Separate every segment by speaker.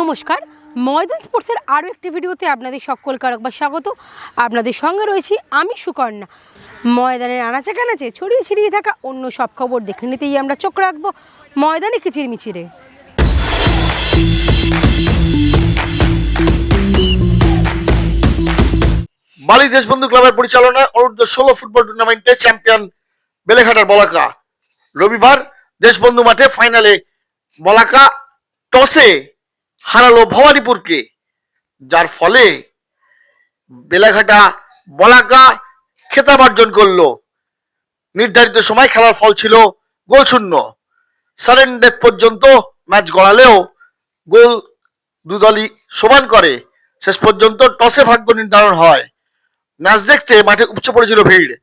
Speaker 1: নমস্কার, ময়দান স্পোর্টসের আরও একটি ভিডিওতে আপনাদের সকলকে আরেকবার স্বাগত। আপনাদের সঙ্গে রয়েছি আমি সুকন্যা। ময়দানের আনাচে কানাচে ছড়িয়ে ছিড়িয়ে থাকা অন্য সব খবর দেখে নিতেই আমরা চোখ রাখবো ময়দানে কিচিরমিচিরে।
Speaker 2: বালি দেশবন্ধু ক্লাবের পরিচালনায় অনূর্ধ্ব 16 ফুটবল টুর্নামেন্টে চ্যাম্পিয়ন বেলেঘাটার বলাকা। রবিবার দেশবন্ধু মাঠে ফাইনালে বলাকা টসে হারালো ভবানীপুরকে, যার ফলে বেলেঘাটা বলাকা খেতাব অর্জন করলো। নির্ধারিত সময় খেলার ফল ছিল গোলশূন্য। সাডেন ডেথ পর্যন্ত ম্যাচ গড়ালেও গোল দুদলই সমান করে। শেষ পর্যন্ত টসে ভাগ্য নির্ধারণ হয়। ম্যাচ দেখতে মাঠে উপচে পড়েছিল ভিড়।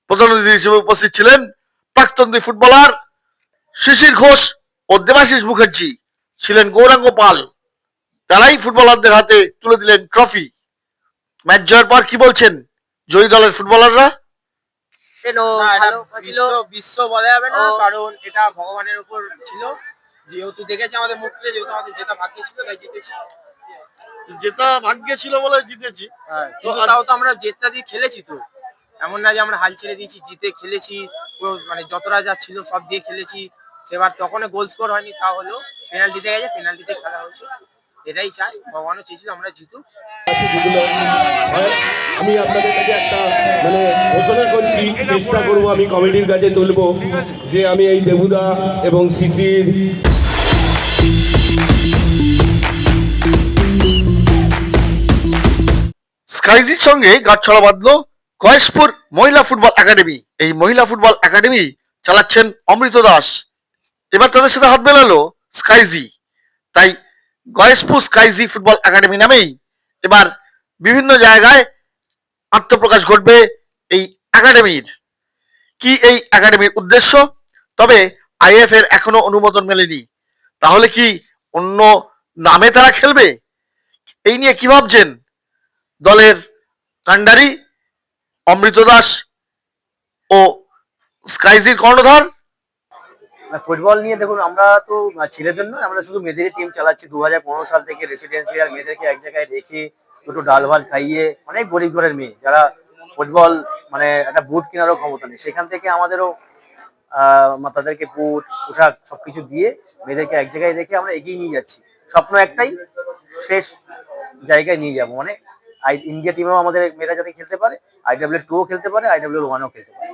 Speaker 2: প্রধান অতিথি হিসেবে উপস্থিত ছিলেন প্রাক্তন দুই ফুটবলার শিশির ঘোষ ও দেবাশিস মুখার্জি, ছিলেন গৌরাঙ্গ পাল। তারাই ফুটবলারদের হাতে তুলে দিলেন ট্রফি। ম্যাচ জয়ের পর কি বলছেন জয়ী দলের ফুটবলাররা?
Speaker 3: বিশ্ব বলা যাবে না, কারণ এটা ভগবানের উপর ছিল। যেহেতু দেখেছি আমাদের মুখে, যেহেতু আমাদের জেতা ভাগ্যে ছিল তাই জিতেছি।
Speaker 2: জেতা ভাগ্যে ছিল বলে জিতেছি।
Speaker 3: কিন্তু তাও তো আমরা জেতা দিয়ে খেলেছি, তো এমন না যে আমরা হাল ছেড়ে দিয়েছি, জিতে খেলেছি। মানে যতটা যা ছিল সব দিয়ে খেলেছি। সেবার তখন গোল স্কোর হয়নি, তাহলেও পেনাল্টিতে গেছে, পেনাল্টিতে খেলা হয়েছে। এটাই চাই, ভগবানও চেয়েছিল আমরা জিতুক।
Speaker 4: আমি আপনাদের কাছে একটা ঘোষণা করছি, চেষ্টা করব আমি কমিটির কাছে তুলব যে আমি এই দেবুদা এবং শিশির
Speaker 2: স্কাইজির সঙ্গে গাঁটছড়া বাঁধলো গয়েশপুর মহিলা ফুটবল একাডেমি। এই মহিলা ফুটবল একাডেমি চালাচ্ছেন অমৃত দাস। এবার তাদের সাথে হাত মেলালো স্কাইজি। তাই গয়েশপুর স্কাইজি ফুটবল একাডেমি নামেই এবার বিভিন্ন জায়গায় আত্মপ্রকাশ ঘটবে এই একাডেমির। কি এই একাডেমির উদ্দেশ্য? তবে আইএফ এর এখনো অনুমোদন মেলেনি। তাহলে কি অন্য নামে তারা খেলবে? এই নিয়ে কি ভাবছেন দলের কান্ডারি অমৃত দাস ও স্কাইজির কর্ণধার?
Speaker 5: ফুটবল নিয়ে দেখুন, আমরা তো ছেলেদের নয়, আমরা শুধু মেয়েদের টিম চালাচ্ছি। 2015 সাল থেকে রেসিডেন্সিয়াল মেয়েদেরকে এক জায়গায় রেখে দুটো ডাল ভাত খাইয়ে, অনেক গরিব ঘরের মেয়ে যারা ফুটবল একটা বুট কেনারও ক্ষমতা নেই, সেখান থেকে আমাদেরও তাদেরকে বুট পোশাক সবকিছু দিয়ে মেয়েদেরকে এক জায়গায় রেখে আমরা এগিয়ে নিয়ে যাচ্ছি। স্বপ্ন একটাই, শেষ জায়গায় নিয়ে যাবো। ইন্ডিয়া টিমেও আমাদের মেয়েরা যাতে খেলতে পারে, IW2ও খেলতে পারে, IW1ও খেলতে পারে।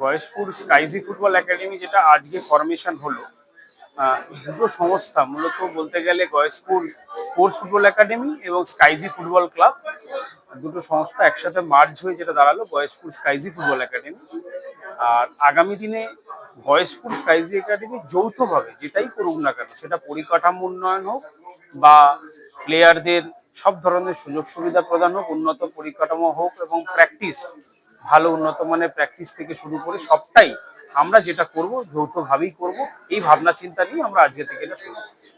Speaker 6: গয়েশপুর স্কাইজি ফুটবল একাডেমি যেটা আজকে ফরমেশন হলো, দুটো সংস্থা মূলত বলতে গেলে গয়েশপুর স্পোর্টস ফুটবল একাডেমি এবং স্কাইজি ফুটবল ক্লাব, দুটো সংস্থা একসাথে মার্জ হয়ে যেটা দাঁড়ালো গয়েশপুর স্কাইজি ফুটবল একাডেমি। আর আগামী দিনে গয়েশপুর স্কাইজি একাডেমি যৌথভাবে যেটাই করুক না কেন, সেটা পরিকাঠামো উন্নয়ন হোক বা প্লেয়ারদের সব ধরনের সুযোগ সুবিধা প্রদান হোক, উন্নত পরিকাঠামো হোক এবং প্র্যাকটিস, ভালো উন্নত মানের প্র্যাকটিস থেকে শুরু করে সবটাই আমরা যেটা করব যৌথভাবেই করব। এই ভাবনা চিন্তা নিয়ে আমরা আজকে থেকে এটা শুরু করছি।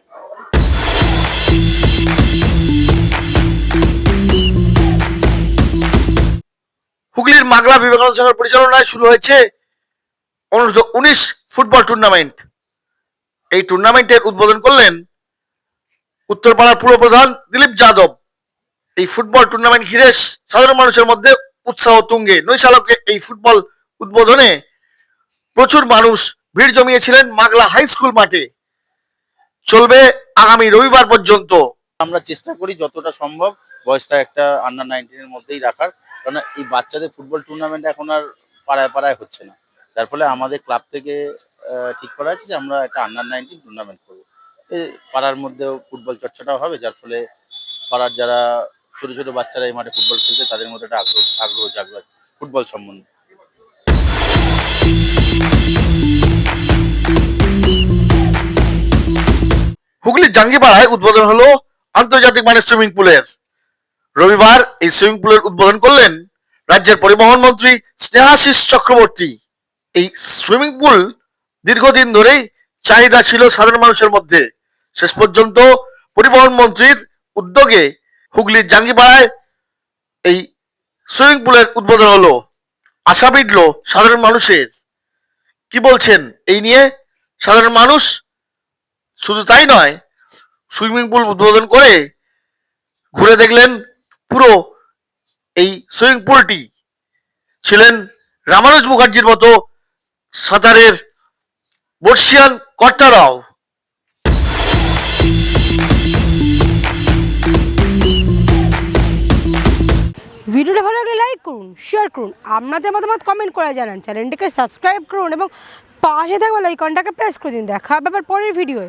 Speaker 2: হুগলির মাগলা বিবেকানন্দ সংঘের পরিচালনায় শুরু হয়েছে অনূর্ধ্ব 19 ফুটবল টুর্নামেন্ট। এই টুর্নামেন্টের উদ্বোধন করলেন উত্তরপাড়ার পুরপ্রধান দিলীপ যাদব। এই ফুটবল টুর্নামেন্ট ঘিরে সাধারণ মানুষের মধ্যে উৎসাহ তুঙ্গে। নৈশালকে এই ফুটবল উদ্বোধনে প্রচুর মানুষ ভিড় জমিয়েছিলেন মাগলা হাই স্কুল মাঠে। চলবে আগামী রবিবার পর্যন্ত।
Speaker 7: আমরা চেষ্টা করি যতটা সম্ভব বয়সটা একটা আন্ডার-19 এর মধ্যেই রাখার, কারণ এই বাচ্চাদের ফুটবল টুর্নামেন্ট এখন আর পাড়ায় পাড়ায় হচ্ছে না। যার ফলে আমাদের ক্লাব থেকে ঠিক করা আছে যে আমরা একটা আন্ডার-19 টুর্নামেন্ট করবো। পাড়ার মধ্যেও ফুটবল চর্চাটাও হবে, যার ফলে পাড়ার যারা ছোট ছোট বাচ্চারা এই মাঠে ফুটবল খেলছে তাদের মধ্যে একটা আগ্রহ জাগবে ফুটবল সম্বন্ধে।
Speaker 2: হুগলির জাঙ্গিপাড়ায় উদ্বোধন হলো আন্তর্জাতিক মানের সুইমিং পুলের। রবিবার এই সুইমিং পুলের উদ্বোধন করলেন রাজ্যের পরিবহন মন্ত্রী স্নেহাশিস চক্রবর্তী। এই সুইমিং পুল দীর্ঘদিন ধরেই চাহিদা ছিল সাধারণ মানুষের মধ্যে। শেষ পর্যন্ত পরিবহন মন্ত্রীর উদ্যোগে হুগলির জাঙ্গিপাড়ায় এই সুইমিং পুলের উদ্বোধন হলো। আশা মিটল সাধারণ মানুষের। কি বলছেন এই নিয়ে সাধারণ মানুষ? শুধু তাই নয়, সুইমিং পুল উদ্বোধন করে ঘুরে দেখলেন পুরো এই সুইমিং পুলটি। ছিলেন রামানুজ মুখার্জির মতো সাঁতারের বর্ষিয়ান কর্তারাও।
Speaker 1: ভিডিওটা ভালো লাগলে লাইক করুন, শেয়ার করুন, আপনাদের মতামত কমেন্ট করে জানান, চ্যানেলটিকে সাবস্ক্রাইব করুন এবং পাশে থাকা আইকনটাকে প্রেস করে দিন। দেখা হবে আবার পরের ভিডিওয়ে।